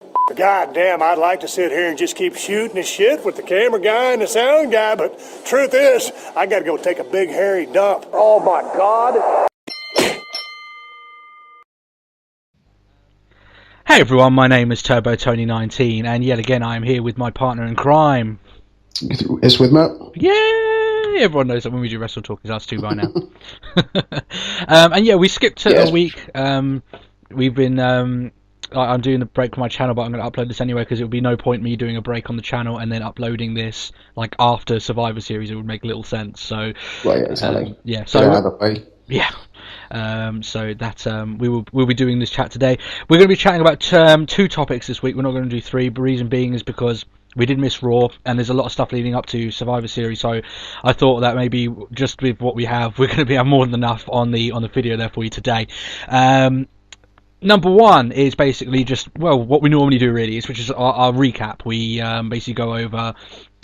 God damn, I'd like to sit here and just keep shooting the shit with the camera guy and the sound guy, but truth is, I gotta go take a big hairy dump. Oh my God. Hey everyone, my name is Turbo Tony19, and yet again I am here with my partner in crime. It's with Matt. Yay! Everyone knows that when we do Wrestle Talk, it's us two by now. And yeah, we skipped a week. We've been... I'm doing the break for my channel, but I'm going to upload this anyway because it would be no point me doing a break on the channel and then uploading this like after Survivor Series. It would make little sense. So, right, exactly. So that's we'll be doing this chat today. We're going to be chatting about two topics this week. We're not going to do three. The reason being is because we did miss Raw, and there's a lot of stuff leading up to Survivor Series. So I thought that maybe just with what we have, we're going to have more than enough on the video there for you today. Number one is basically just, well, what we normally do really, which is our recap. We basically go over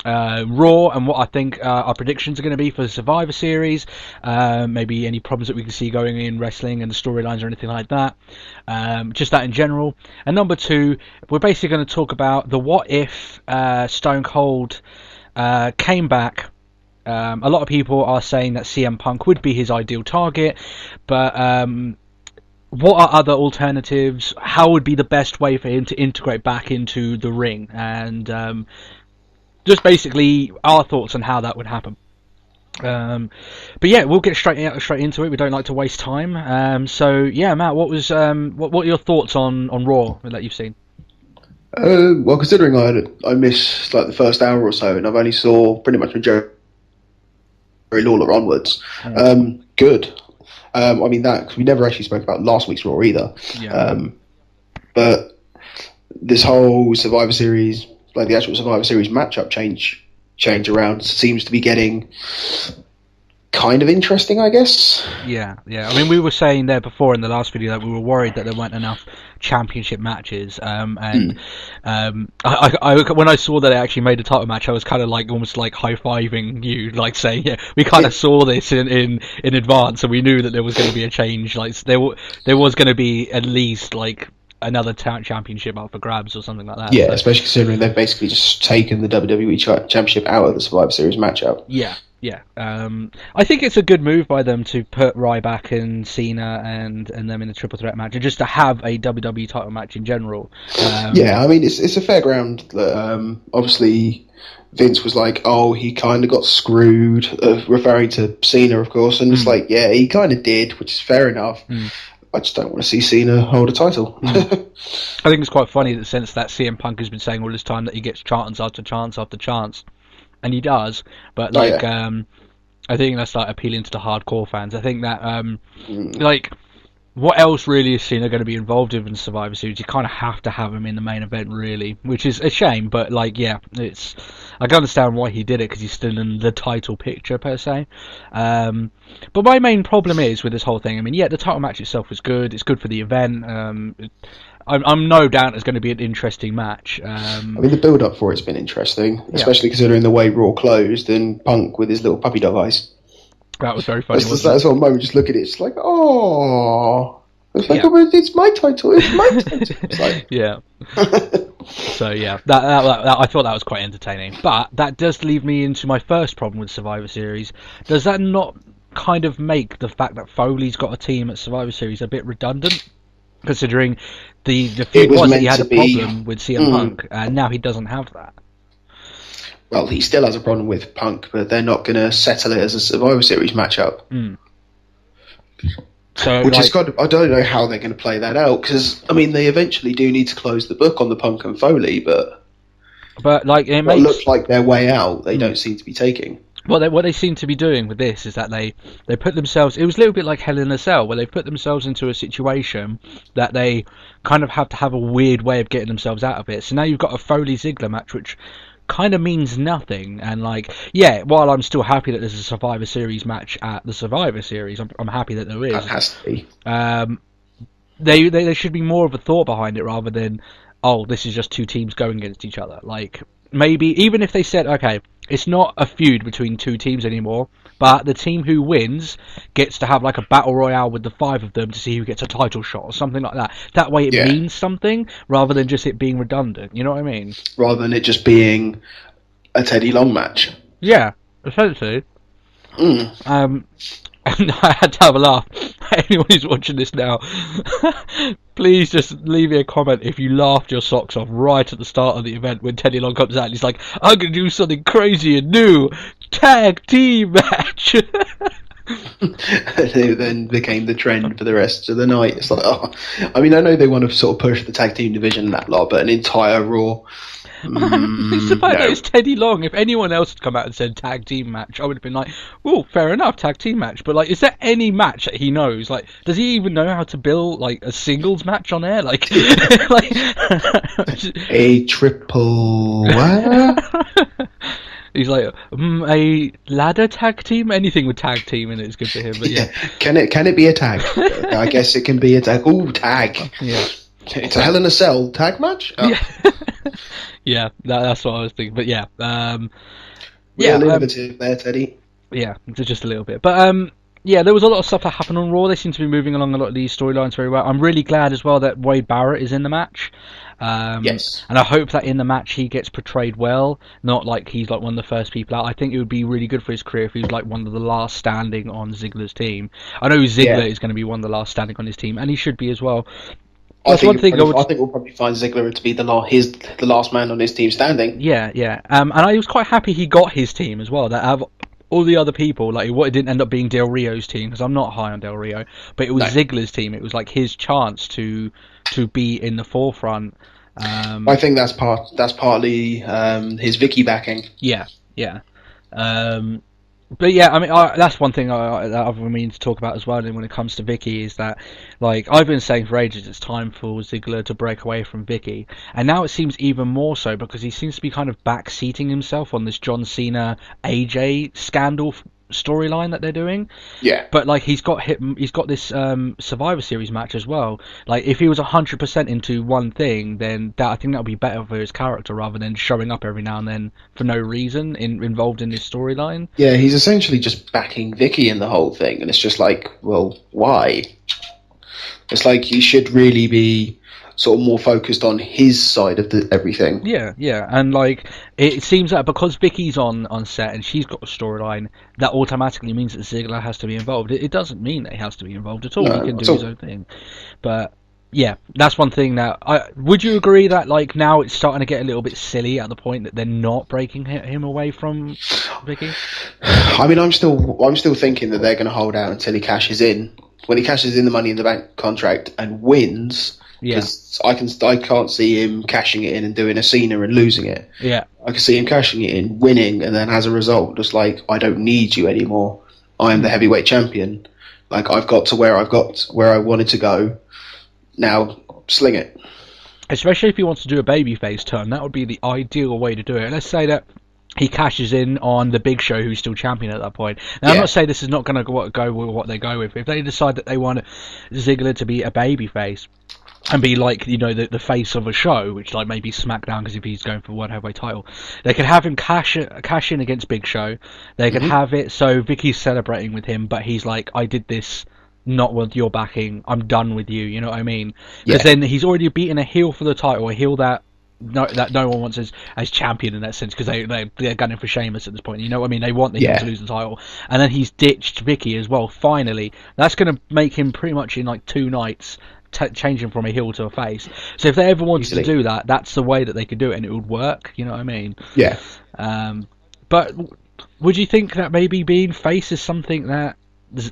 Raw and what I think our predictions are going to be for the Survivor Series, maybe any problems that we can see going in wrestling and the storylines or anything like that, just that in general. And number two, we're basically going to talk about the what if Stone Cold came back. A lot of people are saying that CM Punk would be his ideal target, but what are other alternatives? How would be the best way for him to integrate back into the ring? And just basically our thoughts on how that would happen. But yeah, we'll get straight into it. We don't like to waste time. So yeah, Matt, what are your thoughts on Raw that you've seen? Well, considering I missed like the first hour or so, and I've only saw pretty much from Jerry Lawler onwards. Good. I mean that, cause we never actually spoke about last week's Raw either. Yeah. But this whole Survivor Series, like the actual Survivor Series matchup change around seems to be getting kind of interesting, I guess. Yeah. I mean, we were saying there before in the last video that we were worried that there weren't enough championship matches. I when I saw that it actually made a title match, I was kind of like almost like high-fiving you, like saying, yeah, we kind of saw this in advance, and we knew that there was going to be a change. Like there was going to be at least like another championship up for grabs or something like that. Yeah, especially considering they've basically just taken the WWE Championship out of the Survivor Series matchup. Yeah. I think it's a good move by them to put Ryback and Cena and them in a triple threat match, and just to have a WWE title match in general. Yeah, I mean it's a fair ground that obviously Vince was like, oh, he kind of got screwed, referring to Cena, of course, and it's like, yeah, he kind of did, which is fair enough. I just don't want to see Cena hold a title. I think it's quite funny that since that CM Punk has been saying all this time that he gets chance after chance after chance, and he does, but like I think that's like appealing to the hardcore fans. I think that like what else really is Cena going to be involved in the Survivor Series? You kind of have to have him in the main event, really, which is a shame. But like, yeah, I can understand why he did it because he's still in the title picture per se. But my main problem is with this whole thing. I mean, yeah, the title match itself was good. It's good for the event. I'm no doubt it's going to be an interesting match. I mean, the build-up for it's been interesting, especially considering the way Raw closed and Punk with his little puppy dog eyes. That was very funny. That sort of moment, just look at it, it's like, oh, it's like, oh, it's my title, it's my title. It's like... Yeah. So yeah, that I thought that was quite entertaining. But that does leave me into my first problem with Survivor Series. Does that not kind of make the fact that Foley's got a team at Survivor Series a bit redundant? Considering the feud was that he had a problem with CM Punk, and now he doesn't have that. Well, he still has a problem with Punk, but they're not going to settle it as a Survivor Series matchup. So, which is kind of, I don't know how they're going to play that out, because, I mean, they eventually do need to close the book on the Punk and Foley, but like it looks like their way out, they don't seem to be taking. Well, what they seem to be doing with this is that they put themselves... It was a little bit like Hell in a Cell, where they put themselves into a situation that they kind of have to have a weird way of getting themselves out of it. So now you've got a Foley-Ziggler match, which kind of means nothing. And, like, yeah, while I'm still happy that there's a Survivor Series match at the Survivor Series, I'm happy that there is. That has to be. They should be more of a thought behind it rather than, oh, this is just two teams going against each other. Like, maybe, even if they said, okay, it's not a feud between two teams anymore, but the team who wins gets to have like a battle royale with the 5 of them to see who gets a title shot or something like that. That way it means something rather than just it being redundant. You know what I mean? Rather than it just being a Teddy Long match. Yeah, essentially. And I had to have a laugh. Anyone who's watching this now, please just leave me a comment if you laughed your socks off right at the start of the event when Teddy Long comes out and he's like, I'm going to do something crazy and new. Tag team match. It then became the trend for the rest of the night. It's like, oh, I mean, I know they want to sort of push the tag team division and that lot, but an entire Raw. It's the fact that it's Teddy Long. If anyone else had come out and said tag team match, I would have been like, well, fair enough, tag team match. But like, is there any match that he knows? Like, does he even know how to build like a singles match on air? Like, like a triple. He's like, a ladder tag team? Anything with tag team in it is good for him. But yeah. Can it be a tag? I guess it can be a tag. Ooh, tag. Yeah. It's a Hell in a Cell tag match? Oh. Yeah. Yeah, that's what I was thinking. But yeah. Real innovative there, Teddy. Yeah, just a little bit. But yeah, there was a lot of stuff that happened on Raw. They seem to be moving along a lot of these storylines very well. I'm really glad as well that Wade Barrett is in the match. Yes. And I hope that in the match he gets portrayed well, not like he's like one of the first people out. I think it would be really good for his career if he was like one of the last standing on Ziggler's team. I know Ziggler is going to be one of the last standing on his team, and he should be as well. I think we'll probably find Ziggler to be the last man on his team standing. Yeah, yeah. And I was quite happy he got his team as well. That out of all the other people, like it didn't end up being Del Rio's team because I'm not high on Del Rio, but it was Ziggler's team. It was like his chance to be in the forefront. I think that's partly his Vicky backing. Yeah, yeah. But yeah, I mean, that's one thing that I've been meaning to talk about as well. And when it comes to Vicky, is that like I've been saying for ages, it's time for Ziggler to break away from Vicky, and now it seems even more so because he seems to be kind of backseating himself on this John Cena AJ scandal storyline that they're doing. Yeah. But like he's got this Survivor Series match as well. Like if he was 100% into one thing, then I think that would be better for his character rather than showing up every now and then for no reason involved in this storyline. Yeah, he's essentially just backing Vicky in the whole thing, and it's just like, well, why? It's like he should really be sort of more focused on his side of everything. Yeah, yeah, and like it seems that because Vicky's on set and she's got a storyline, that automatically means that Ziggler has to be involved. It doesn't mean that he has to be involved at all. No, he can do his own thing. But yeah, that's one thing that would you agree that like now it's starting to get a little bit silly at the point that they're not breaking him away from Vicky? I mean, I'm still thinking that they're going to hold out until he cashes in. When he cashes in the Money in the Bank contract and wins. Because I can't see him cashing it in and doing a Cena and losing it. Yeah, I can see him cashing it in, winning, and then as a result, just like, I don't need you anymore. I am the heavyweight champion. Like I've got to where I wanted to go. Now sling it. Especially if he wants to do a babyface turn, that would be the ideal way to do it. Let's say that he cashes in on the Big Show, who's still champion at that point. Now, I'm not saying this is not going to go with what they go with. If they decide that they want Ziggler to be a babyface and be like, you know, the face of a show, which like maybe SmackDown, because if he's going for World Heavyweight title, they could have him cash in against Big Show. They could have it so Vicky's celebrating with him, but he's like, I did this not with your backing. I'm done with you. You know what I mean? Because then he's already beaten a heel for the title, a heel that no one wants as champion in that sense, because they're gunning for Sheamus at this point. You know what I mean? They want the heel to lose the title, and then he's ditched Vicky as well. Finally, that's going to make him pretty much in like 2 nights. Change him from a heel to a face. So if they ever wanted to do that, that's the way that they could do it, and it would work. You know what I mean? Yeah. But would you think that maybe being face is something that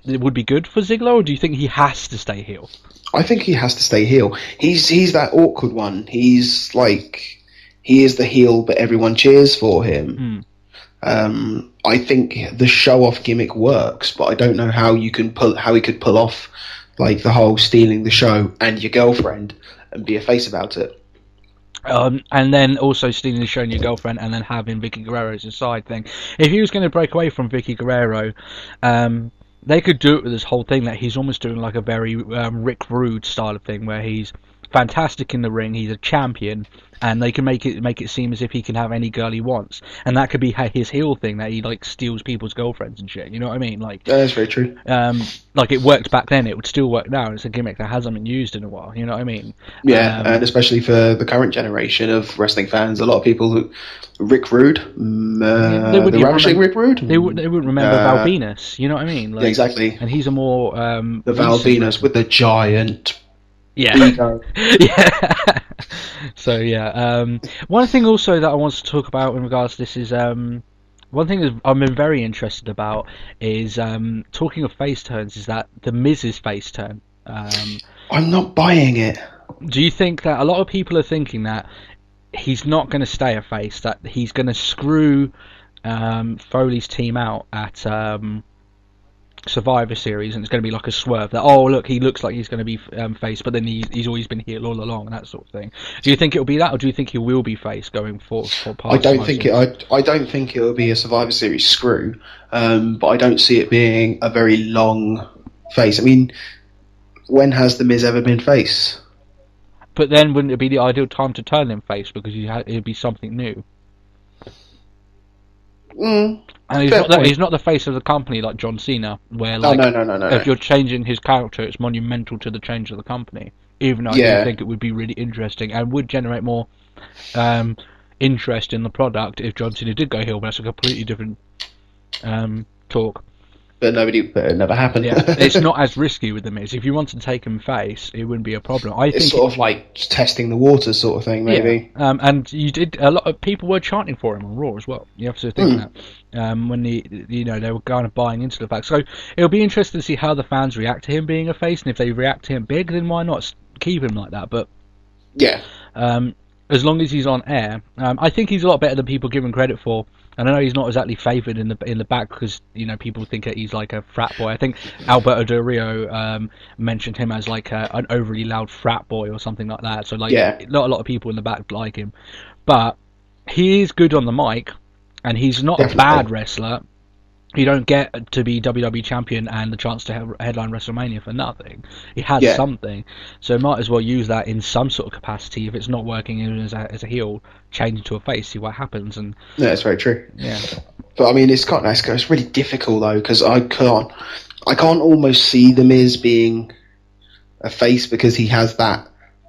would be good for Ziggler, or do you think he has to stay heel? I think he has to stay heel. He's that awkward one. He's like, he is the heel, but everyone cheers for him. I think the show-off gimmick works, but I don't know how he could pull off like the whole stealing the show and your girlfriend and be a face about it. And then also stealing the show and your girlfriend and then having Vicky Guerrero as a side thing. If he was going to break away from Vicky Guerrero, they could do it with this whole thing that he's almost doing like a very Rick Rude style of thing where he's fantastic in the ring. He's a champion, and they can make it seem as if he can have any girl he wants, and that could be his heel thing, that he like steals people's girlfriends and shit. You know what I mean? Like, That's very true. like it worked back then, it would still work now. It's a gimmick that hasn't been used in a while. You know what I mean? Yeah, and especially for the current generation of wrestling fans, a lot of people who Rick Rude, the Ravishing Rick Rude, they wouldn't remember Val Venus. You know what I mean? Like, yeah, exactly. And he's a more The Val Venus with the giant. Yeah. Yeah. So yeah, one thing also that I want to talk about in regards to this is one thing that I've been very interested about is talking of face turns, is that the Miz's face turn. I'm not buying it. Do you think that a lot of people are thinking that he's not going to stay a face, that he's going to screw Foley's team out at Survivor Series, and it's going to be like a swerve that, oh look, he looks like he's going to be face, but then he's always been heel all along, and that sort of thing? Do you think it'll be that, or do you think he will be face going for past? I don't think it'll be a Survivor Series screw, but I don't see it being a very long face. I mean, when has the Miz ever been face? But then wouldn't it be the ideal time to turn him face, because it'd be something new? And he's not the face of the company like John Cena, where like no. If you're changing his character, it's monumental to the change of the company. Even though I do think it would be really interesting and would generate more interest in the product if John Cena did go heel, but that's a completely different talk. But it never happened. Yeah, it's not as risky with the Miz. If you want to take him face, it wouldn't be a problem. I think it's sort of like testing the waters, sort of thing, maybe. Yeah. And a lot of people were chanting for him on Raw as well. You have to think that when they were kind of buying into the fact. So it'll be interesting to see how the fans react to him being a face, and if they react to him big, then why not keep him like that? But yeah, as long as he's on air, I think he's a lot better than people give him credit for. And I know he's not exactly favoured in the back, because people think that he's like a frat boy. I think Alberto Del Rio mentioned him as like an overly loud frat boy or something like that. So not a lot of people in the back like him, but he is good on the mic, and he's not a bad wrestler. You don't get to be WWE champion and the chance to headline WrestleMania for nothing. He has something, so might as well use that in some sort of capacity. If it's not working as a heel, change it to a face, see what happens. And yeah, that's very true. Yeah, but I mean, it's really difficult though, because I can't almost see the Miz being a face, because he has that.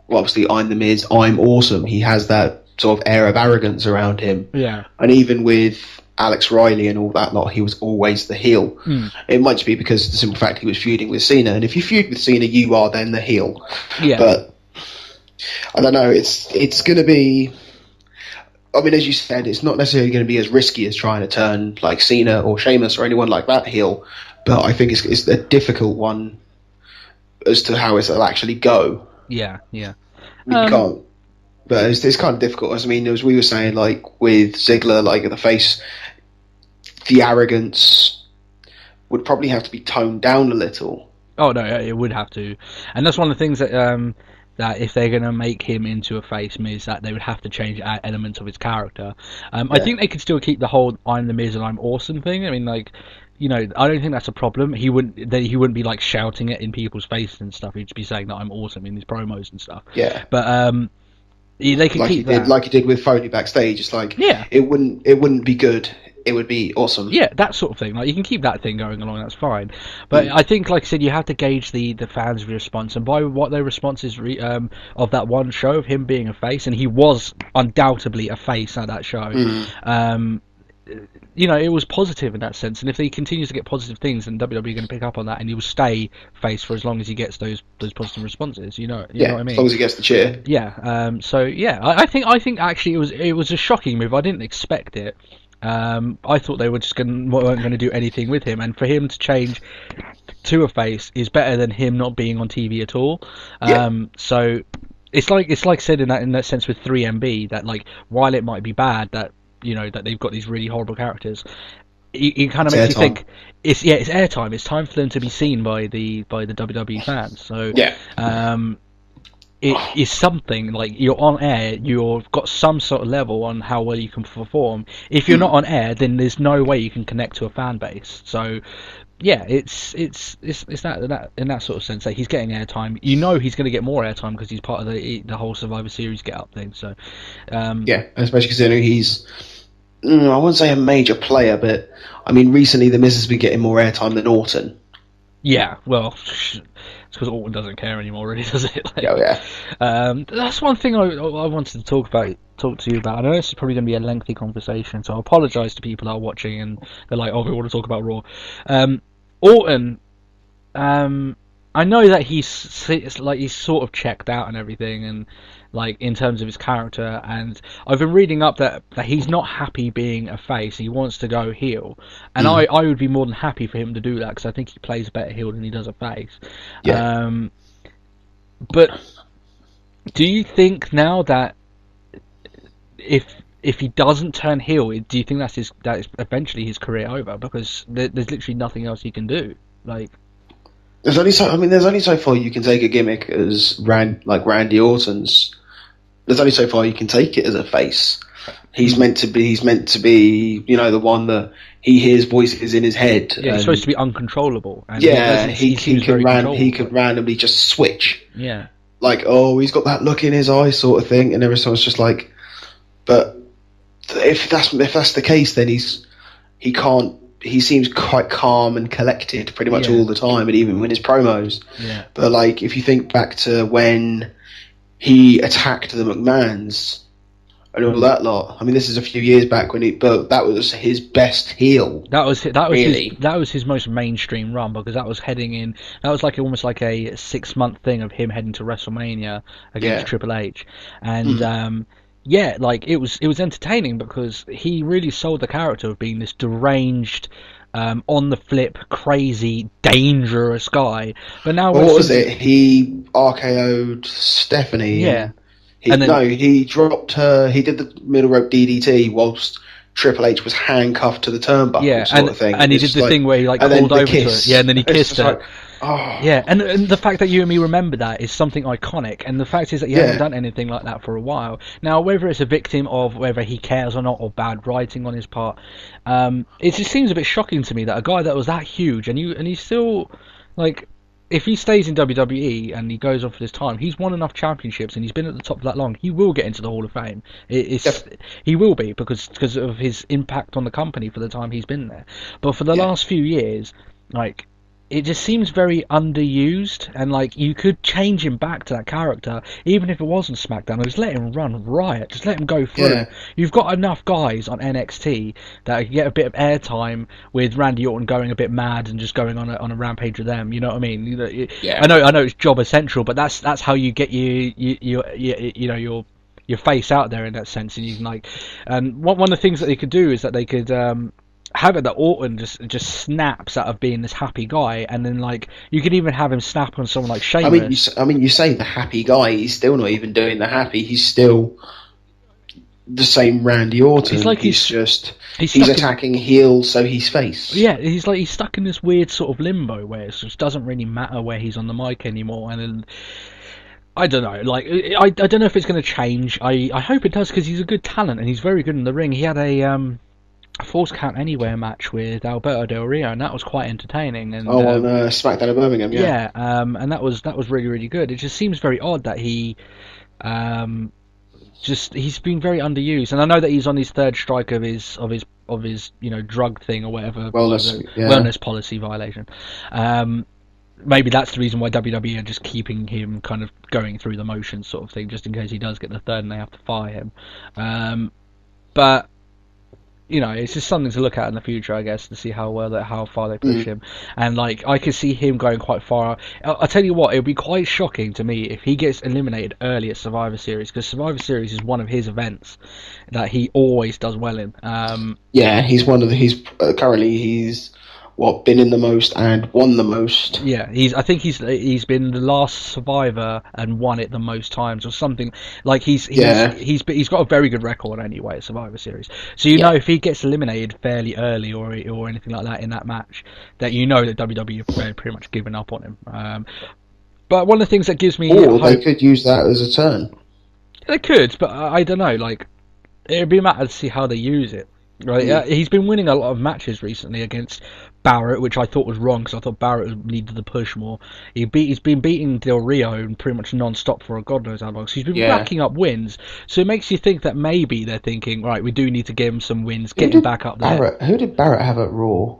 Well, obviously, I'm the Miz, I'm awesome. He has that sort of air of arrogance around him. Yeah, and even with Alex Riley and all that lot, he was always the heel. It might just be because of the simple fact he was feuding with Cena, and if you feud with Cena, you are then the heel. Yeah. But I don't know, it's going to be, I mean, as you said, it's not necessarily going to be as risky as trying to turn like Cena or Sheamus or anyone like that heel, but I think it's a difficult one as to how it'll actually go. Yeah. You can't. But it's kind of difficult. I mean, as we were saying, like with Ziggler, like the face, the arrogance would probably have to be toned down a little. Oh no, it would have to, and that's one of the things that that if they're going to make him into a face Miz, that they would have to change elements of his character. I think they could still keep the whole "I'm the Miz and I'm awesome" thing. I mean, like, I don't think that's a problem. He wouldn't be like shouting it in people's faces and stuff. He'd just be saying that I'm awesome in his promos and stuff. Yeah, but they could keep that, like he did with Foley backstage. It's like, it wouldn't be good. It would be awesome. Yeah, that sort of thing. Like, you can keep that thing going along. That's fine. But I think, like I said, you have to gauge the fans' response, and by what their response is of that one show of him being a face, and he was undoubtedly a face at that show. It was positive in that sense, and if he continues to get positive things, then WWE are going to pick up on that, and he will stay face for as long as he gets those positive responses. You know what I mean? As long as he gets the cheer. Yeah. I think actually it was a shocking move. I didn't expect it. I thought they weren't going to do anything with him, and for him to change to a face is better than him not being on TV at all. So it's like said in that sense with 3MB, that like, while it might be bad that that they've got these really horrible characters, it kind of makes you think it's airtime. It's time for them to be seen by the WWE fans. So it is something like, you're on air, you've got some sort of level on how well you can perform. If you're not on air, then there's no way you can connect to a fan base. So yeah, it's that in that sort of sense that he's getting airtime. You know he's going to get more airtime because he's part of the whole Survivor Series get up thing. So Yeah, especially considering he's, I wouldn't say a major player, but I mean, recently the Miz has been getting more airtime than Orton. yeah, well, it's because Orton doesn't care anymore, really, does it? Like, Oh yeah, that's one thing I wanted to talk to you about. I know this is probably going to be a lengthy conversation, so I apologise to people that are watching and they're like, "Oh, we want to talk about Raw." Orton, I know that he's sort of checked out and everything, and like in terms of his character. And I've been reading up that he's not happy being a face. He wants to go heel, and I would be more than happy for him to do that because I think he plays a better heel than he does a face. Yeah. But do you think now that if he doesn't turn heel, do you think that is eventually his career over? Because there's literally nothing else he can do. Like, there's only so far you can take a gimmick as Randy Orton's. There's only so far you can take it as a face. He's meant to be, the one that he hears voices in his head. Yeah, he's supposed to be uncontrollable. And he could randomly just switch. Yeah. Like, oh, he's got that look in his eye, sort of thing, and everyone's just like, but if that's the case, then he can't. He seems quite calm and collected pretty much all the time, and even in his promos. Yeah. But like, if you think back to when he attacked the McMahons and all that lot, I mean, this is a few years back but that was his best heel. That was really. that was his most mainstream run, because that was heading in. That was like almost like a 6-month thing of him heading to WrestleMania against Triple H, and yeah, like it was entertaining because he really sold the character of being this deranged, on the flip, crazy, dangerous guy. But now, what was it? He RKO'd Stephanie. Yeah, he dropped her. He did the middle rope DDT whilst Triple H was handcuffed to the turnbuckle. Yeah, sort of thing. And he did the thing where he called over to her. Yeah, and then he kissed her. Oh. Yeah, and the fact that you and me remember that is something iconic, and the fact is that he hasn't done anything like that for a while. Now, whether it's a victim of whether he cares or not, or bad writing on his part, it just seems a bit shocking to me that a guy that was that huge, and he's still, like, if he stays in WWE and he goes on for this time, he's won enough championships and he's been at the top for that long, he will get into the Hall of Fame. He will be, because of his impact on the company for the time he's been there. But for the last few years, like, it just seems very underused, and like you could change him back to that character, even if it wasn't SmackDown. Just let him run riot, just let him go through. Yeah. You've got enough guys on NXT that get a bit of airtime with Randy Orton going a bit mad and just going on a rampage with them. You know what I mean? I know it's job essential, but that's how you get your face out there in that sense. And you can one of the things that they could do is that they could have it that Orton just snaps out of being this happy guy, and then like you could even have him snap on someone like Sheamus. I mean, you say the happy guy, he's still not even doing the happy. He's still the same Randy Orton. It's like he's attacking heel, so he's face. Yeah, he's stuck in this weird sort of limbo where it just doesn't really matter where he's on the mic anymore, and then, I don't know. Like, I don't know if it's going to change. I hope it does, because he's a good talent and he's very good in the ring. He had a Falls Count Anywhere match with Alberto Del Rio, and that was quite entertaining. And on SmackDown in Birmingham, yeah, and that was really, really good. It just seems very odd that he he's been very underused, and I know that he's on his third strike of his drug thing or whatever, wellness policy violation. Maybe that's the reason why WWE are just keeping him kind of going through the motions, sort of thing, just in case he does get the third and they have to fire him. But it's just something to look at in the future, I guess, to see how far they push him. And like, I could see him going quite far. I'll tell you what, it would be quite shocking to me if he gets eliminated early at Survivor Series, because Survivor Series is one of his events that he always does well in. He's currently been in the most and won the most. Yeah, I think he's been the last survivor and won it the most times or something. Like he's got a very good record anyway at Survivor Series. So know if he gets eliminated fairly early or anything like that in that match, that that WWE have pretty much given up on him. But one of the things that gives me they could use that as a turn. They could, but I don't know. Like, it'd be a matter to see how they use it. Right? He's been winning a lot of matches recently against Barrett, which I thought was wrong because I thought Barrett needed the push more. He's been beating Del Rio pretty much non-stop for God knows how long. So he's been racking up wins. So it makes you think that maybe they're thinking, right, we do need to give him some wins, get him back up there. Who did Barrett have at Raw?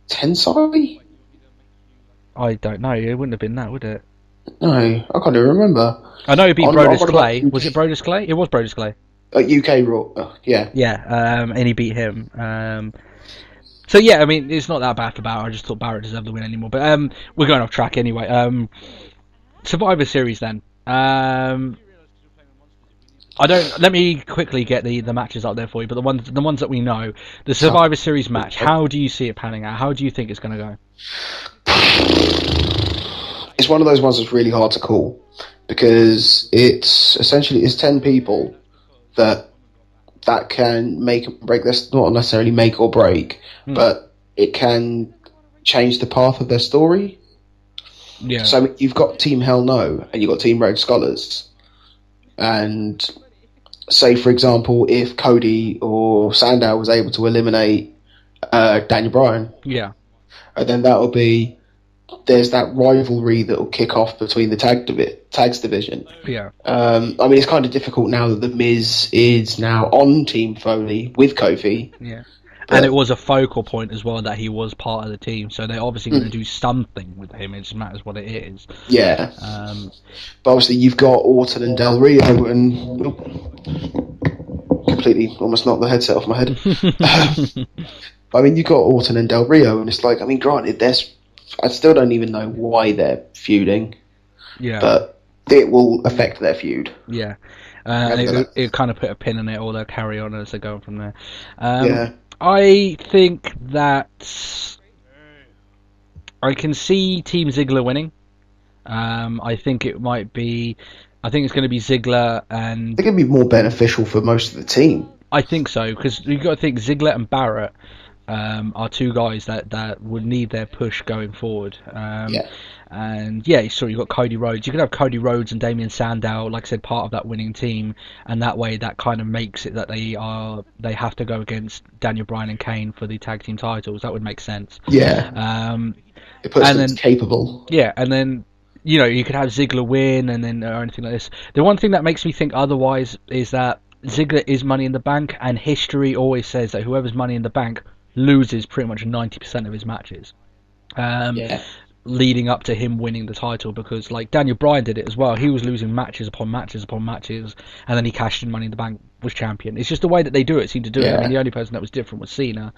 Tensai? I don't know. It wouldn't have been that, would it? No, I can't even remember. I know he beat Brodus Clay. Was it Brodus Clay? It was Brodus Clay. UK Raw, yeah. Yeah, and he beat him. So yeah, I mean, it's not that bad for Barrett. I just thought Barrett deserved the win anymore. But we're going off track anyway. Survivor Series then. Let me quickly get the matches up there for you. But the ones that we know, the Survivor Series match. How do you see it panning out? How do you think it's going to go? It's one of those ones that's really hard to call because it's 10 people that can make or break this. Not necessarily make or break, but it can change the path of their story. Yeah. So you've got Team Hell No and you've got Team Rogue Scholars, and say for example, if Cody or Sandow was able to eliminate Daniel Bryan, and then that'll be. There's that rivalry that will kick off between the tags division. Yeah. I mean, it's kind of difficult now that The Miz is now on Team Foley with Kofi. Yeah. And it was a focal point as well that he was part of the team, so they're obviously going to do something with him. It just matters what it is. Yeah. But obviously, you've got Orton and Del Rio, and completely almost knocked the headset off my head. I mean, you've got Orton and Del Rio, and it's like, I mean, granted, I still don't even know why they're feuding. Yeah. But it will affect their feud. Yeah. It kind of put a pin in it, or they'll carry on as they go from there. Yeah. I think that I can see Team Ziggler winning. I think it's going to be Ziggler, and they're going to be more beneficial for most of the team. I think so, because you've got to think Ziggler and Barrett are two guys that would need their push going forward. And you've got Cody Rhodes. You could have Cody Rhodes and Damien Sandow, like I said, part of that winning team, and that way that kind of makes it that they have to go against Daniel Bryan and Kane for the tag team titles. That would make sense. Yeah. It puts them capable. Yeah, and then you could have Ziggler win, and then or anything like this. The one thing that makes me think otherwise is that Ziggler is Money in the Bank, and history always says that whoever's Money in the Bank loses pretty much 90% of his matches. Leading up to him winning the title, because like Daniel Bryan did it as well. He was losing matches upon matches upon matches, and then he cashed in Money in the Bank, was champion. It's just the way that they do it, seem to do it. I mean, the only person that was different was Cena,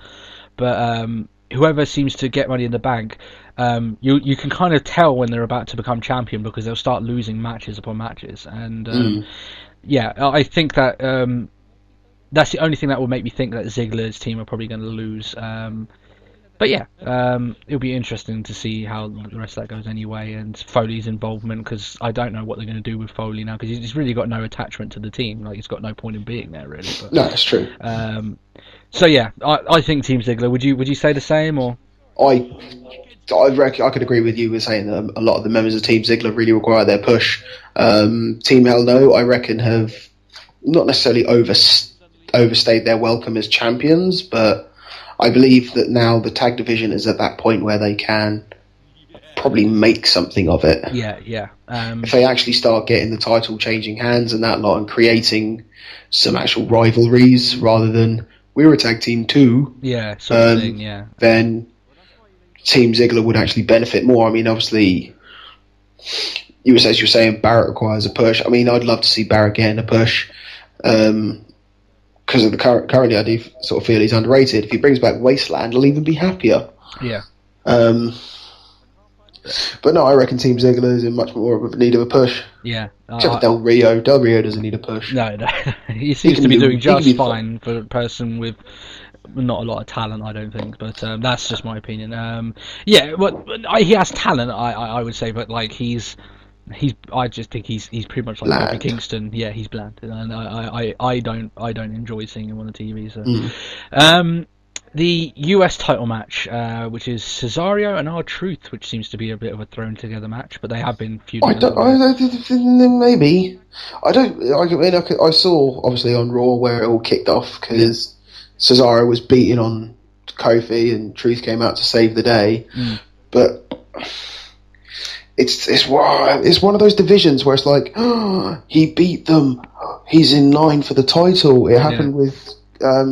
but whoever seems to get Money in the Bank, you can kind of tell when they're about to become champion, because they'll start losing matches upon matches. And I think that that's the only thing that will make me think that Ziggler's team are probably going to lose. But yeah, it'll be interesting to see how the rest of that goes anyway, and Foley's involvement, because I don't know what they're going to do with Foley now, because he's really got no attachment to the team. Like, he's got no point in being there, really. But, no, that's true. So yeah, I think Team Ziggler. Would you say the same, or? I reckon I could agree with you with saying that a lot of the members of Team Ziggler really require their push. Team Hell No, I reckon, have not necessarily overstayed their welcome as champions, but I believe that now the tag division is at that point where they can probably make something of it. Yeah. If they actually start getting the title changing hands and that lot, and creating some actual rivalries rather than we're a tag team too. Yeah, sort of thing. Yeah. Then Team Ziggler would actually benefit more. I mean, obviously, as you're saying, Barrett requires a push. I mean, I'd love to see Barrett getting a push. Because of the currently, I do sort of feel he's underrated. If he brings back Wasteland, I'll even be happier. Yeah. But no, I reckon Team Ziggler is in much more of a need of a push. Yeah. Except for Del Rio. Del Rio doesn't need a push. No. He seems to be doing just fine for a person with not a lot of talent, I don't think. But that's just my opinion. He has talent, I would say, but like I just think he's pretty much like Kofi Kingston. Yeah, he's bland, and I don't enjoy seeing him on the TV. So, the US title match, which is Cesaro and R-Truth, which seems to be a bit of a thrown together match, but they have been feuding. Maybe I saw obviously on Raw where it all kicked off because Cesaro was beating on Kofi and Truth came out to save the day. But it's one of those divisions where it's like, he beat them. He's in line for the title. It happened with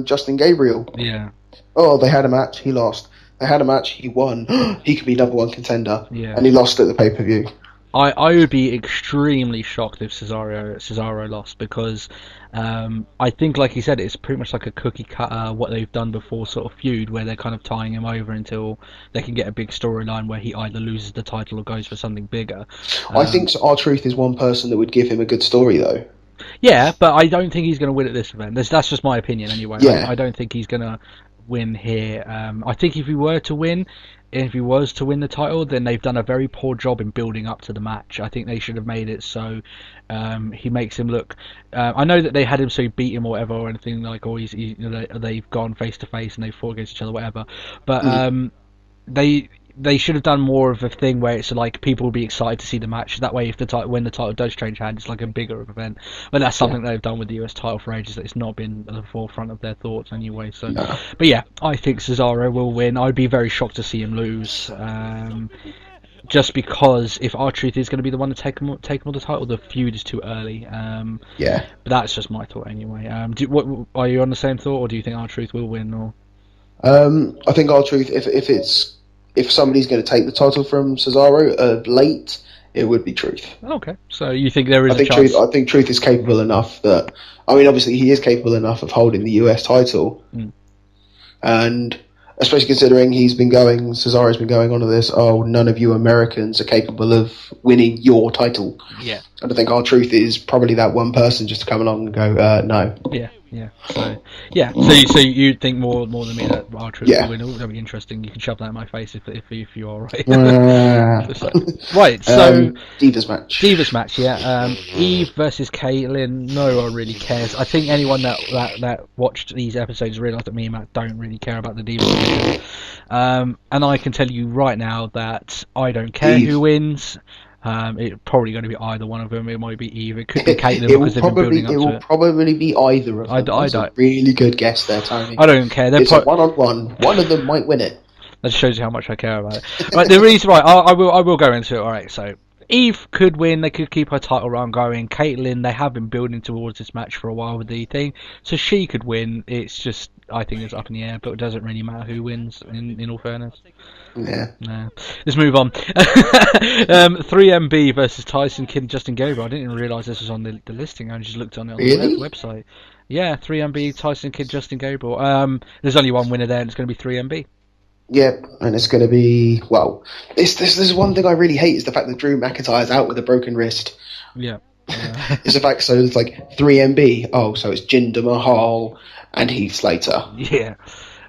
Justin Gabriel. Yeah. Oh, they had a match. He lost. They had a match. He won. He could be number one contender. Yeah. And he lost at the pay-per-view. I would be extremely shocked if Cesaro lost, because I think, like you said, it's pretty much like a cookie cutter what they've done before sort of feud, where they're kind of tying him over until they can get a big storyline where he either loses the title or goes for something bigger. I think R-Truth is one person that would give him a good story, though. Yeah, but I don't think he's going to win at this event. That's just my opinion anyway. Yeah. I don't think he's going to win here. I think if he was to win the title, then they've done a very poor job in building up to the match. I think they should have made it so he makes him look. I know that they had him so he beat him or whatever or anything like, or they've gone face to face and they've fought against each other, whatever. But they should have done more of a thing where it's like people will be excited to see the match. That way, if when the title does change hands, it's like a bigger event. But that's something they've done with the US title for ages. That it's not been at the forefront of their thoughts anyway. So, but yeah, I think Cesaro will win. I'd be very shocked to see him lose. Just because if R-Truth is going to be the one to take him on the title, the feud is too early. But that's just my thought anyway. Are you on the same thought, or do you think R-Truth will win? Or I think R-Truth, if somebody's going to take the title from Cesaro late, it would be Truth. Okay, so you think there is a chance? I think Truth is capable enough that... I mean, obviously, he is capable enough of holding the US title. And especially considering Cesaro's been going on to this, none of you Americans are capable of winning your title. Yeah. And I think R-Truth is probably that one person just to come along and go, no. Yeah. So you think more than me that R-Truth will win? That'll be interesting. You can shove that in my face if you are right. Right. So Divas match. Yeah. Eve versus Caitlyn. No one really cares. I think anyone that watched these episodes realised that me and Matt don't really care about the Divas. And I can tell you right now that I don't care who wins. It's probably going to be either one of them. It might be Eve. It could be Caitlyn because they've been building up to it. It will probably be either of them. That's a really good guess there, Tony. I don't care. It's a one-on-one. One of them might win it. That shows you how much I care about it. Right, the reason, I will go into it. All right, so Eve could win. They could keep her title run going. Caitlyn, they have been building towards this match for a while with the thing, so she could win. It's just, I think it's up in the air, but it doesn't really matter who wins. In all fairness. Yeah. Nah. Let's move on. 3MB versus Tyson Kidd and Justin Gabriel. I didn't even realise this was on the listing. I just looked on it on the website. Yeah, 3MB, Tyson Kidd, Justin Gabriel. There's only one winner there, and it's going to be 3MB. Yeah, and it's going to be, this is one thing I really hate is the fact that Drew McIntyre's out with a broken wrist. Yeah. It's the fact, so it's like 3MB. Oh, so it's Jinder Mahal and Heath Slater. Yeah.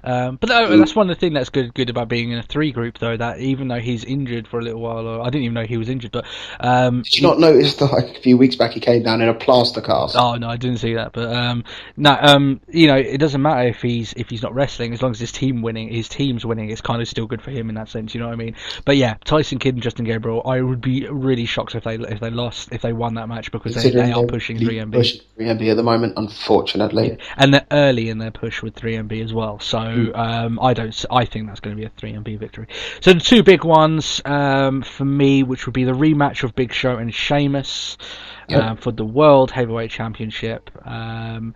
But that's one of the things that's good about being in a 3 group, though, that even though he's injured for a little while, or I didn't even know he was injured, but did you not notice that like a few weeks back he came down in a plaster cast? Oh no, I didn't see that. But it doesn't matter if he's not wrestling, as long as his team's winning, it's kind of still good for him in that sense, you know what I mean? But yeah, Tyson Kidd and Justin Gabriel, I would be really shocked if they won that match, because they are pushing 3MB. Pushing 3MB at the moment, unfortunately. Yeah. And they're early in their push with 3MB as well, so I think that's going to be a 3MB victory. So the two big ones for me, which would be the rematch of Big Show and Sheamus for the World Heavyweight Championship. I'm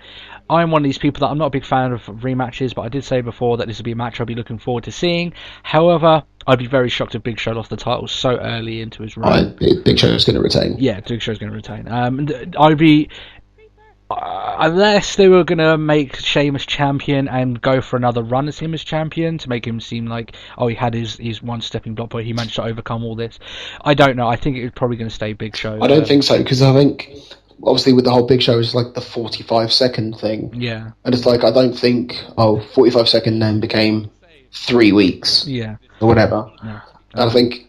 one of these people that I'm not a big fan of rematches, but I did say before that this would be a match I'll be looking forward to seeing. However, I'd be very shocked if Big Show lost the title so early into his run. Big Show's going to retain. Yeah, Big Show's going to retain. I'd be... unless they were going to make Sheamus champion and go for another run as him as champion to make him seem like, he had his one stepping block, but he managed to overcome all this. I don't know. I think it's probably going to stay Big Show. I don't think so, because I think, obviously with the whole Big Show, it's like the 45-second thing. Yeah. And it's like, I don't think, 45-second then became 3 weeks. Yeah. Or whatever. Yeah. And I think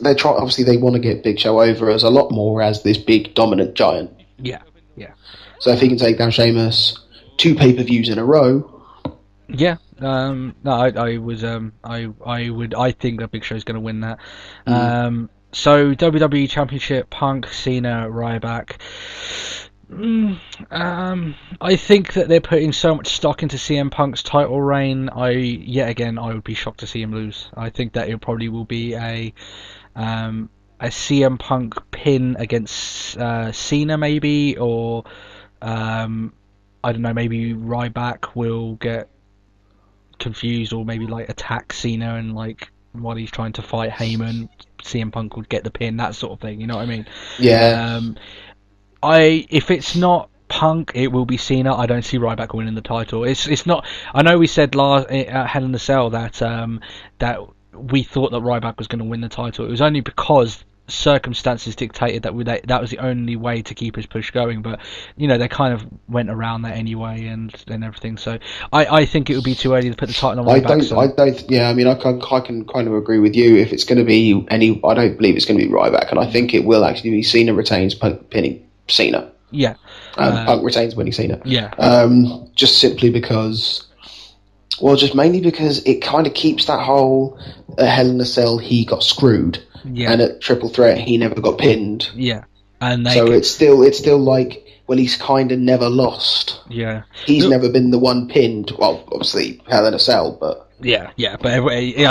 obviously they want to get Big Show over as a lot more as this big dominant giant. Yeah. So if he can take down Sheamus 2 pay-per-views in a row, yeah, no, I think that Big Show's going to win that. So WWE Championship, Punk, Cena, Ryback. I think that they're putting so much stock into CM Punk's title reign. I would be shocked to see him lose. I think that it probably will be a CM Punk pin against Cena, maybe, or I don't know, maybe Ryback will get confused or maybe like attack Cena, and like while he's trying to fight Heyman, CM Punk would get the pin, that sort of thing. You know what I mean? Yeah. If it's not Punk, it will be Cena. I don't see Ryback winning the title. It's not. I know we said last at Hell in a Cell that that we thought that Ryback was going to win the title. It was only because circumstances dictated that was the only way to keep his push going. But you know, they kind of went around that anyway and everything. So I think it would be too early to put the title on Ryback. I don't. Yeah, I mean, I can kind of agree with you. If it's going to be I don't believe it's going to be Ryback, and I think it will actually be Cena retains, Punk pinning Cena. Yeah. Punk retains, winning Cena. Yeah. Just simply because. Well, just mainly because it kind of keeps that whole Hell in a Cell, he got screwed, and at Triple Threat he never got pinned. Yeah, and it's still like, well, he's kind of never lost. Yeah, he's never been the one pinned. Well, obviously Hell in a Cell, but but I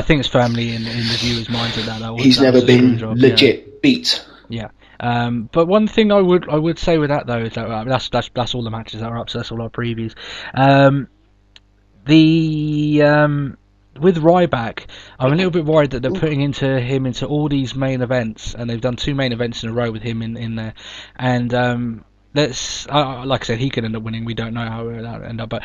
think it's firmly in the viewers' minds that he's never been legit beat. Yeah. But one thing I would say with that though is that that's all the matches that are up, so that's all our previews. With Ryback, I'm a little bit worried that they're putting him into all these main events, and they've done 2 main events in a row with him in there. And like I said, he could end up winning. We don't know how it will end up, but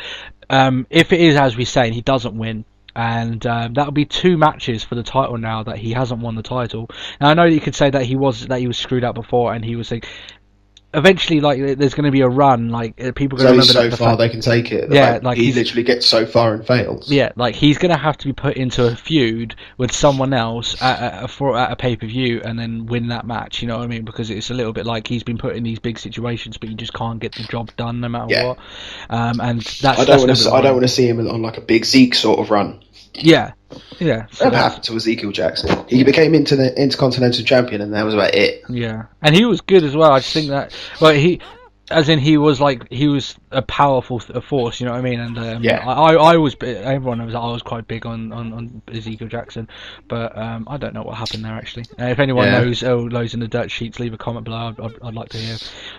if it is as we say, and he doesn't win, and that'll be 2 matches for the title now that he hasn't won the title. Now I know that you could say that he was screwed up before, and he was like, eventually, like, there's going to be a run, like people are going to remember so far they can take it. Yeah, like he literally gets so far and fails. Yeah, like he's going to have to be put into a feud with someone else at a pay-per-view and then win that match. You know what I mean? Because it's a little bit like he's been put in these big situations, but you just can't get the job done no matter what. And that's I don't want to see him on like a big Zeke sort of run. Yeah. So that happened to Ezekiel Jackson. He became Intercontinental Champion, and that was about it. Yeah, and he was good as well. I just think that, well, he was a powerful force. You know what I mean? And everyone knows that I was quite big on Ezekiel Jackson, but I don't know what happened there actually. If anyone knows in the dirt sheets, leave a comment below. I'd like to hear.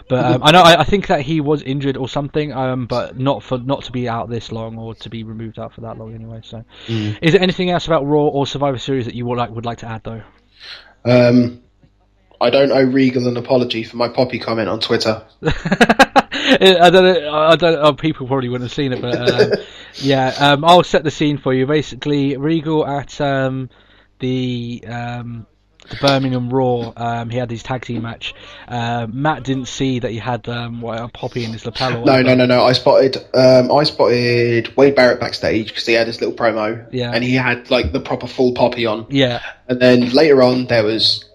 But I think that he was injured or something, but not to be out this long or to be removed out for that long anyway. So, is there anything else about Raw or Survivor Series that you would like to add though? I don't owe Regal an apology for my Poppy comment on Twitter. I don't know. People probably wouldn't have seen it, but I'll set the scene for you. Basically, Regal at the Birmingham Raw, he had his tag team match. Matt didn't see that he had a Poppy in his lapel. No. I spotted Wade Barrett backstage because he had his little promo, and he had like the proper full Poppy on. Yeah, and then later on there was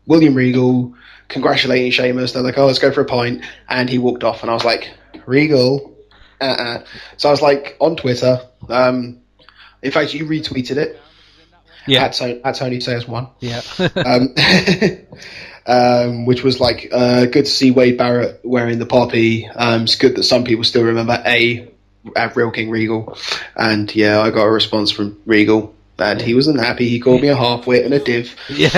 William Regal congratulating Sheamus. They're like, "Oh, let's go for a pint," and he walked off. And I was like, "Regal." So I was like on Twitter. In fact, you retweeted it. Yeah, at Tony Sayers 1. Yeah. Which was like good to see Wade Barrett wearing the Poppy. It's good that some people still remember Real King Regal, and I got a response from Regal. And he wasn't happy. He called me a half-wit and a div. Yeah.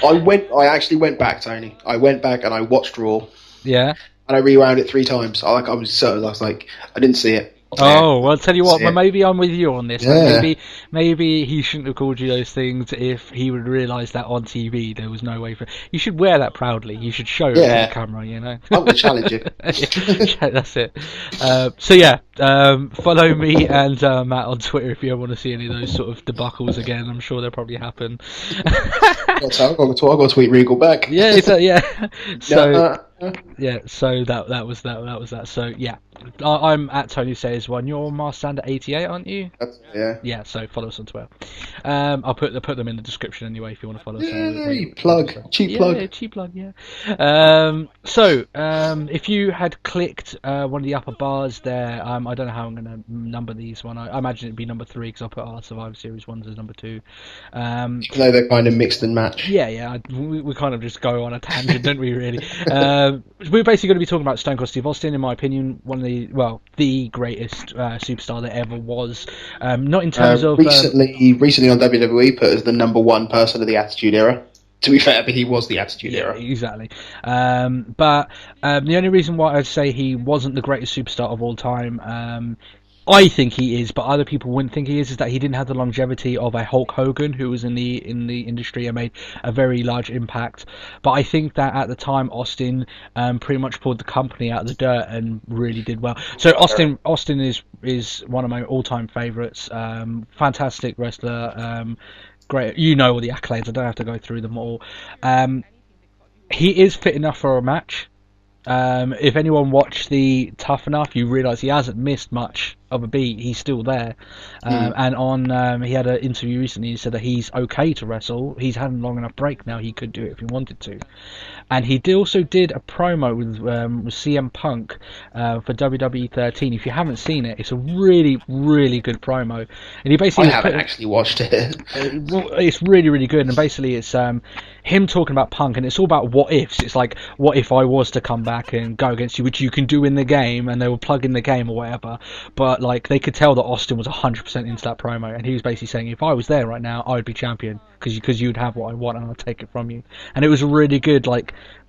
I actually went back, Tony. I went back and I watched Raw. Yeah. And I rewound it 3 times. I was like, I didn't see it. Oh, well, I'll tell you what, maybe I'm with you on this. Yeah. Maybe he shouldn't have called you those things if he would realise that on TV there was no way for... You should wear that proudly. You should show it to the camera, you know? I'm going to challenge you. That's it. Follow me and Matt on Twitter if you ever want to see any of those sort of debacles again. I'm sure they'll probably happen. I've got to tweet Regal back. Yeah. So... Yeah, so that was that. So yeah, I'm at Tony Sayers 1. You're Marstander 88, aren't you? Yeah. So follow us on Twitter. I'll put them in the description anyway if you want to follow us. Cheap plug. Cheap plug. Yeah. So if you had clicked one of the upper bars there, I don't know how I'm going to number these one. I imagine it'd be number 3 because I'll put our Survivor Series ones as number 2. Even though they're kind of mixed and matched. Yeah. We kind of just go on a tangent, don't we? Really. We're basically going to be talking about Stone Cold Steve Austin, in my opinion, one of the greatest superstar that ever was. Not in terms of recently on WWE put as the number 1 person of the Attitude Era. To be fair, but he was the Attitude Era. Exactly. But the only reason why I'd say he wasn't the greatest superstar of all time, I think he is, but other people wouldn't think he is that he didn't have the longevity of a Hulk Hogan, who was in the industry and made a very large impact. But I think that at the time, Austin pretty much pulled the company out of the dirt and really did well. So Austin is one of my all-time favourites. Fantastic wrestler. Great, all the accolades. I don't have to go through them all. He is fit enough for a match. If anyone watched the Tough Enough, you realise he hasn't missed much of a beat. He's still there. And on he had an interview recently. He said that he's okay to wrestle. He's had a long enough break now. He could do it if he wanted to. And he also did a promo with CM Punk for WWE 13. If you haven't seen it, it's a really, really good promo. And he basically I haven't actually watched it. It's really, really good. And basically, it's him talking about Punk, and it's all about what ifs. It's like, what if I was to come back and go against you, which you can do in the game, and they will plug in the game or whatever. But like, they could tell that Austin was 100% into that promo, and he was basically saying, if I was there right now, I would be champion because you'd have what I want, and I'll take it from you. And it was a really good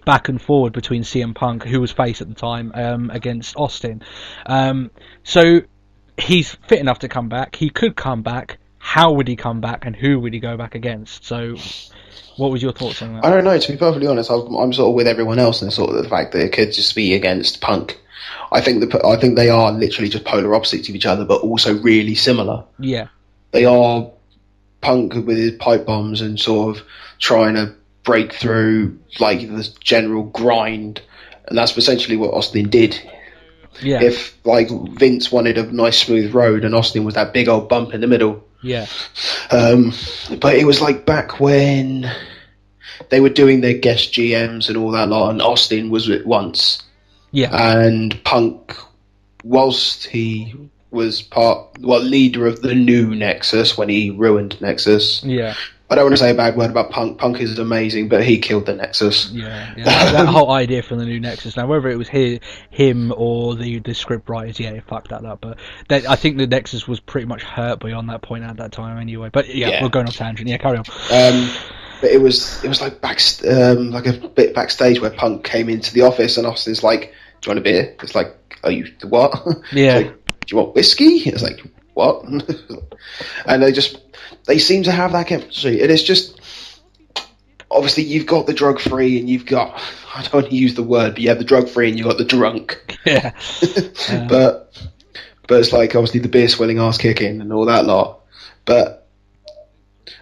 back and forward between CM Punk, who was face at the time, against Austin. So he's fit enough to come back. He could come back. How would he come back, and who would he go back against? So, what was your thoughts on that? I don't know. To be perfectly honest, I'm sort of with everyone else in sort of the fact that it could just be against Punk. I think they are literally just polar opposites of each other, but also really similar. Yeah, they are. Punk with his pipe bombs and sort of trying to break through the general grind, and that's essentially what Austin did. Yeah. If Vince wanted a nice smooth road and Austin was that big old bump in the middle. Yeah. But it was back when they were doing their guest GMs and all that lot, and Austin was it once. Yeah. And Punk, whilst he was leader of the new Nexus when he ruined Nexus. Yeah. I don't want to say a bad word about Punk. Punk is amazing, but he killed the Nexus. Yeah. That whole idea for the new Nexus. Now, whether it was him or the script writers, fuck that up. But I think the Nexus was pretty much hurt beyond that point at that time anyway. But we're going on tangent. Yeah, carry on. But it was like a bit backstage where Punk came into the office and Austin's like, "Do you want a beer?" It's like, "Are you what?" Yeah. Do you want whiskey? It's like, what? And they seem to have that chemistry. And it's just, obviously you've got the drug free and you've got, I don't want to use the word, but you have the drug free and you've got the drunk. Yeah. But it's obviously the beer swilling ass kicking and all that lot. But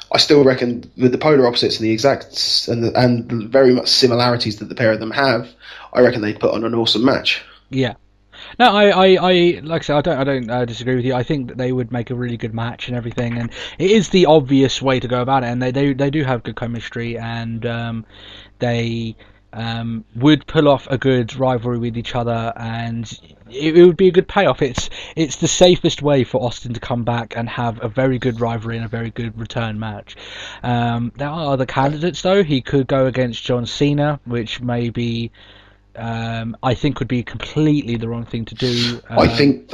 I still reckon with the polar opposites and the exacts and the very much similarities that the pair of them have, I reckon they'd put on an awesome match. Yeah. No, I like I said, I don't disagree with you. I think that they would make a really good match and everything, and it is the obvious way to go about it. And they do have good chemistry, and they would pull off a good rivalry with each other, and it would be a good payoff. It's the safest way for Austin to come back and have a very good rivalry and a very good return match. There are other candidates though. He could go against John Cena, which may be. I think would be completely the wrong thing to do. I think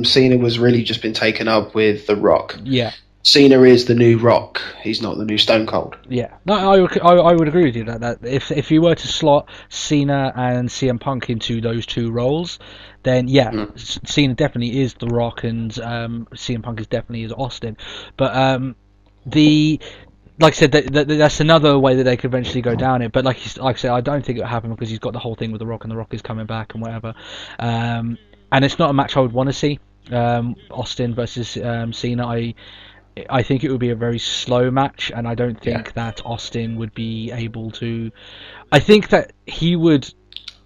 Cena was really just been taken up with The Rock. Yeah. Cena is the new Rock. He's not the new Stone Cold. Yeah. No, I would agree with you that if you were to slot Cena and CM Punk into those two roles, then Cena definitely is The Rock and CM Punk is definitely is Austin. But like I said, that's another way that they could eventually go down it. But like I said, I don't think it will happen because he's got the whole thing with The Rock, and The Rock is coming back and whatever. And it's not a match I would want to see. Austin versus Cena. I think it would be a very slow match, and I don't think that Austin would be able to. I think that he would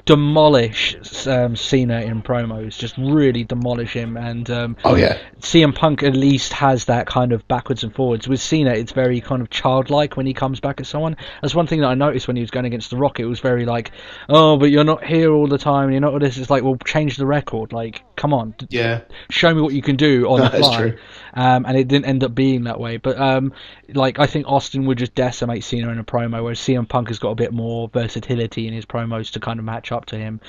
demolish Cena in promos, just really demolish him. And Oh yeah. CM Punk at least has that kind of backwards and forwards. With Cena, it's very kind of childlike when he comes back at someone. That's one thing that I noticed when he was going against The Rock. It was very like, oh, but you're not here all the time. You're not with this. It's like, well, change the record. Like, come on, Yeah. show me what you can do on the That's fly. true. And it didn't end up being that way. But like, I think Austin would just decimate Cena in a promo, whereas CM Punk has got a bit more versatility in his promos to kind of match up to him.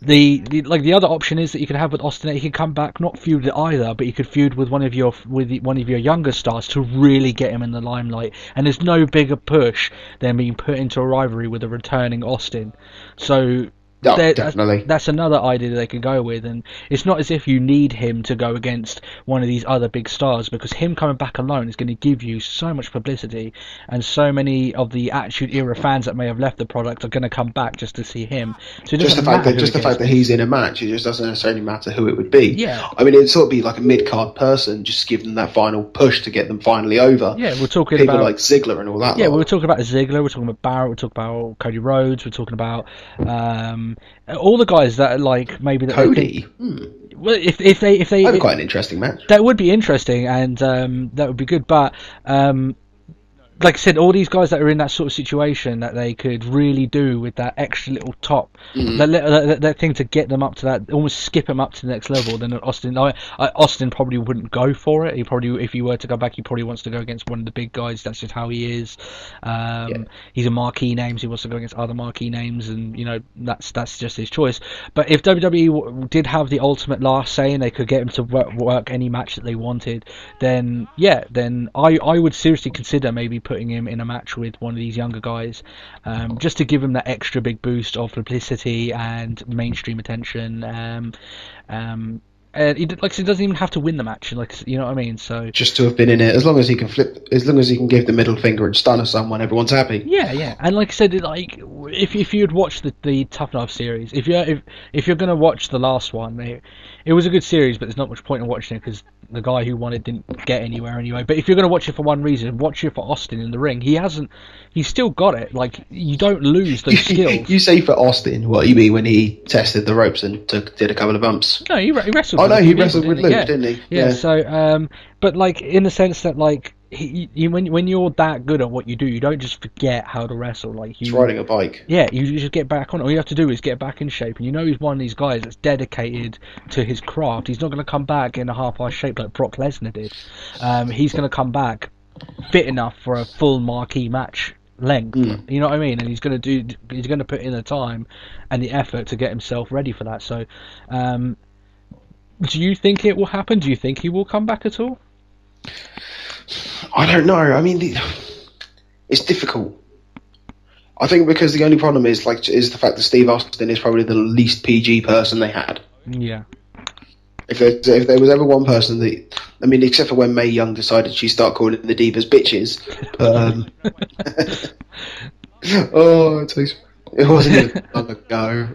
The other option is that you could have with Austin that he could come back, not feud with either, but you could feud with one of your younger stars to really get him in the limelight. And there's no bigger push than being put into a rivalry with a returning Austin. So Oh, definitely. that's another idea that they could go with, and it's not as if you need him to go against one of these other big stars, because him coming back alone is going to give you so much publicity, and so many of the Attitude Era fans that may have left the product are going to come back just to see him. So it Just the doesn't fact matter that who it gets. he's in a match, it just doesn't necessarily matter who it would be. Yeah. I mean, it'd sort of be like a mid card person, just give them that final push to get them finally over. Yeah, we're talking People about like Ziggler and all that. Yeah, lot. we were talking about Ziggler, we're talking about Barrett, we're talking about Cody Rhodes, we're talking about all the guys that are like maybe that Cody. Well, if they That'd be quite an interesting match. that would be interesting, and that would be good. But like I said, all these guys that are in that sort of situation that they could really do with that extra little top, that thing to get them up to that, almost skip them up to the next level. Then Austin probably wouldn't go for it. He probably, if he were to go back, he probably wants to go against one of the big guys. That's just how he is. He's a marquee name, so he wants to go against other marquee names, and you know that's just his choice. But if WWE did have the ultimate last say and they could get him to work any match that they wanted, then I would seriously consider maybe putting him in a match with one of these younger guys, just to give him that extra big boost of publicity and mainstream attention. And he, like I said, doesn't even have to win the match, like, you know what I mean? So Just to have been in it, as long as he can give the middle finger and stun at someone, everyone's happy. yeah, and like I said, like if you'd watched the Tough Enough series, if you're gonna watch the last one, it was a good series, but there's not much point in watching it because the guy who won it didn't get anywhere anyway. But if you're gonna watch it for one reason, watch it for Austin in the ring. He's still got it. Like, you don't lose those skills. You say for Austin, what you mean when he tested the ropes and did a couple of bumps? No, he wrestled. Oh no, with he Luke, wrestled with Luke, didn't he? Yeah. So, but like in the sense that like when you're that good at what you do, you don't just forget how to wrestle. Like He's riding a bike. Yeah, you just get back on. All you have to do is get back in shape, and you know he's one of these guys that's dedicated to his craft. He's not going to come back in a half-assed shape like Brock Lesnar did. He's going to come back fit enough for a full marquee match length. You know what I mean? And he's going to put in the time and the effort to get himself ready for that. So, do you think it will happen? Do you think he will come back at all? I don't know. I mean, it's difficult. I think because the only problem is the fact that Steve Austin is probably the least PG person they had. Yeah. If there was ever one person that, I mean, except for when Mae Young decided she'd start calling the divas bitches, but it wasn't even long ago.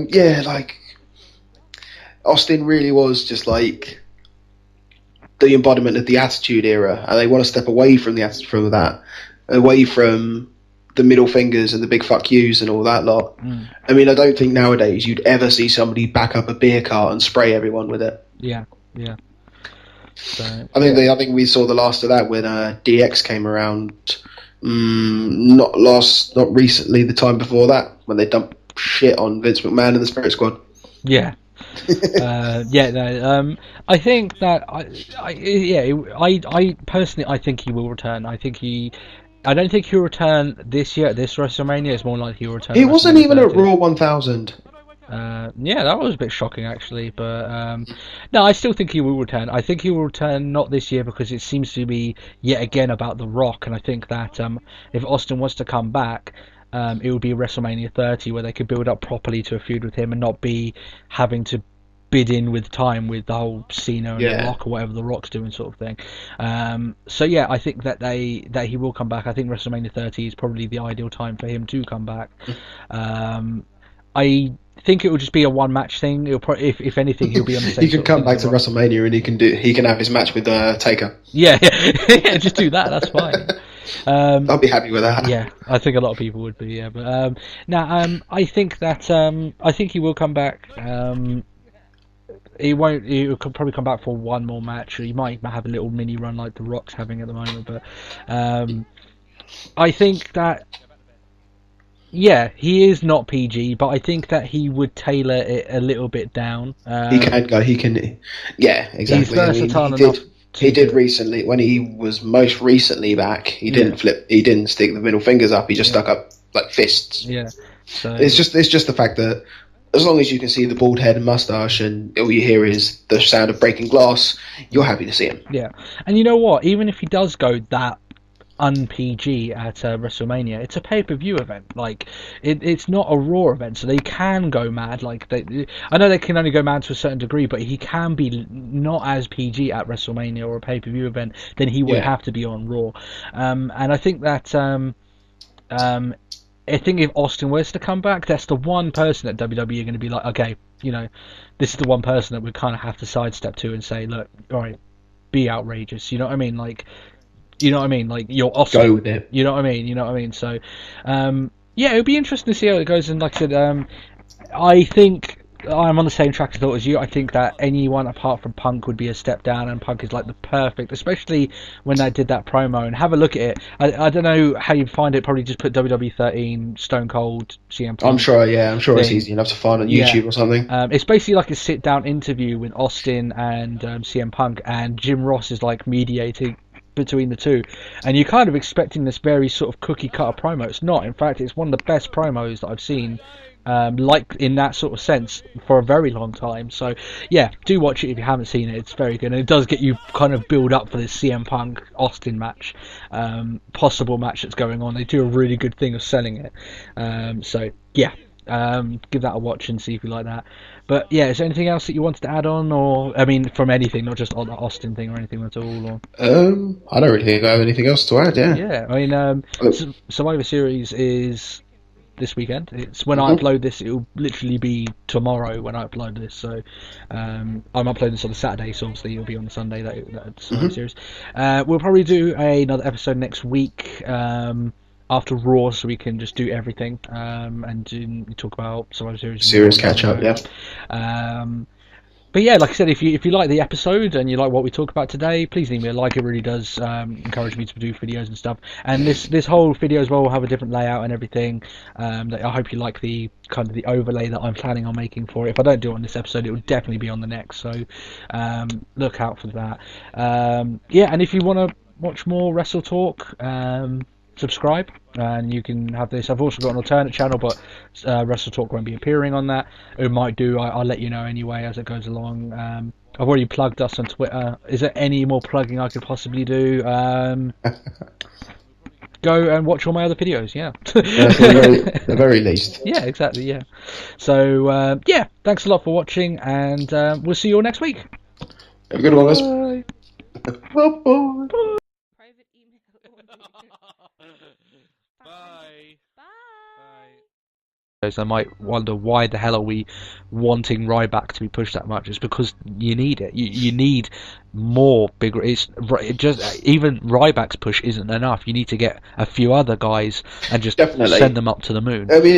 Yeah, like Austin really was just like the embodiment of the Attitude Era, and they want to step away from that, away from the middle fingers and the big fuck yous and all that lot. I mean, I don't think nowadays you'd ever see somebody back up a beer cart and spray everyone with it. Yeah. So, I think we saw the last of that when DX came around. Not recently. The time before that, when they dumped shit on Vince McMahon and the Spirit Squad. Yeah. I think that I personally, I think he will return. I don't think he'll return this year at this WrestleMania. It's more likely he'll return. He wasn't even at Raw 1000. Yeah, that was a bit shocking actually, but no, I still think he will return. I think he will return not this year because it seems to be yet again about The Rock, and I think that if Austin wants to come back, it would be WrestleMania 30 where they could build up properly to a feud with him and not be having to bid in with time with the whole Cena and The Rock or whatever The Rock's doing sort of thing. So yeah, I think that he will come back. I think WrestleMania 30 is probably the ideal time for him to come back. I think it will just be a one match thing. It'll probably, if anything, he'll be on the same. He can come back to WrestleMania and he can have his match with Taker. Yeah, just do that. That's fine. I'll be happy with that. Yeah, I think a lot of people would be. Yeah, but I think that I think he will come back. He won't. He'll probably come back for one more match. Or he might have a little mini run like The Rock's having at the moment. But I think that. Yeah, he is not PG, but I think that he would tailor it a little bit down. He can go. He can. Yeah, exactly. He's versatile he enough. He did recently when he was most recently back. He didn't flip. He didn't stick the middle fingers up. He just stuck up like fists. Yeah. So it's just the fact that as long as you can see the bald head and mustache, and all you hear is the sound of breaking glass, you're happy to see him. Yeah, and you know what? Even if he does go that un-PG at WrestleMania, it's a pay-per-view event. Like it's not a Raw event, so they can go mad. Like I know they can only go mad to a certain degree, but he can be not as PG at WrestleMania or a pay-per-view event than he would have to be on Raw. And I think that I think if Austin was to come back, that's the one person at WWE are going to be like, okay, you know, this is the one person that we kind of have to sidestep to and say, look, all right, be outrageous. You know what I mean? Like. You know what I mean? Like, you're awesome. Go with it. You know what I mean? You know what I mean? So, yeah, it'll be interesting to see how it goes. And like I said, I think I'm on the same track as you. I think that anyone apart from Punk would be a step down, and Punk is like the perfect, especially when they did that promo. And have a look at it. I don't know how you find it. Probably just put WWE 13 Stone Cold CM Punk. I'm sure it's easy enough to find on YouTube or something. It's basically like a sit down interview with Austin and CM Punk, and Jim Ross is like mediating between the two, and you're kind of expecting this very sort of cookie cutter promo. It's not. In fact, it's one of the best promos that I've seen, like in that sort of sense, for a very long time. So yeah, do watch it if you haven't seen it. It's very good, and it does get you kind of build up for this CM Punk Austin match, possible match that's going on. They do a really good thing of selling it. So yeah. Give that a watch and see if you like that. But yeah, is there anything else that you wanted to add on, or I mean, from anything, not just on the Austin thing or anything at all? Or I don't really think I have anything else to add. Yeah, I mean, Survivor Series is this weekend. It's when I upload this, it'll literally be tomorrow when I upload this. So I'm uploading this on a Saturday, so obviously it'll be on the Sunday that Survivor Series. We'll probably do another episode next week. After Raw, so we can just do everything and talk about Survivor Series. Serious catch up, yeah. But yeah, like I said, if you like the episode and you like what we talk about today, please leave me a like. It really does encourage me to do videos and stuff. And this whole video as well will have a different layout and everything. I hope you like the kind of the overlay that I'm planning on making for it. If I don't do it on this episode, it will definitely be on the next. So look out for that. Yeah, and if you want to watch more Wrestle Talk, subscribe and you can have this. I've also got an alternate channel, but Wrestle Talk won't be appearing on that. It might do. I'll let you know anyway as it goes along. I've already plugged us on Twitter. Is there any more plugging I could possibly do? Go and watch all my other videos. Yeah, at the very least. Yeah, exactly. Yeah. So yeah, thanks a lot for watching, and we'll see you all next week. Have a good one, guys. Bye. Bye. Private email. Bye. Bye. I might wonder why the hell are we wanting Ryback to be pushed that much. It's because you need it. You need more bigger. It just even Ryback's push isn't enough. You need to get a few other guys and just Definitely send them up to the moon. I mean.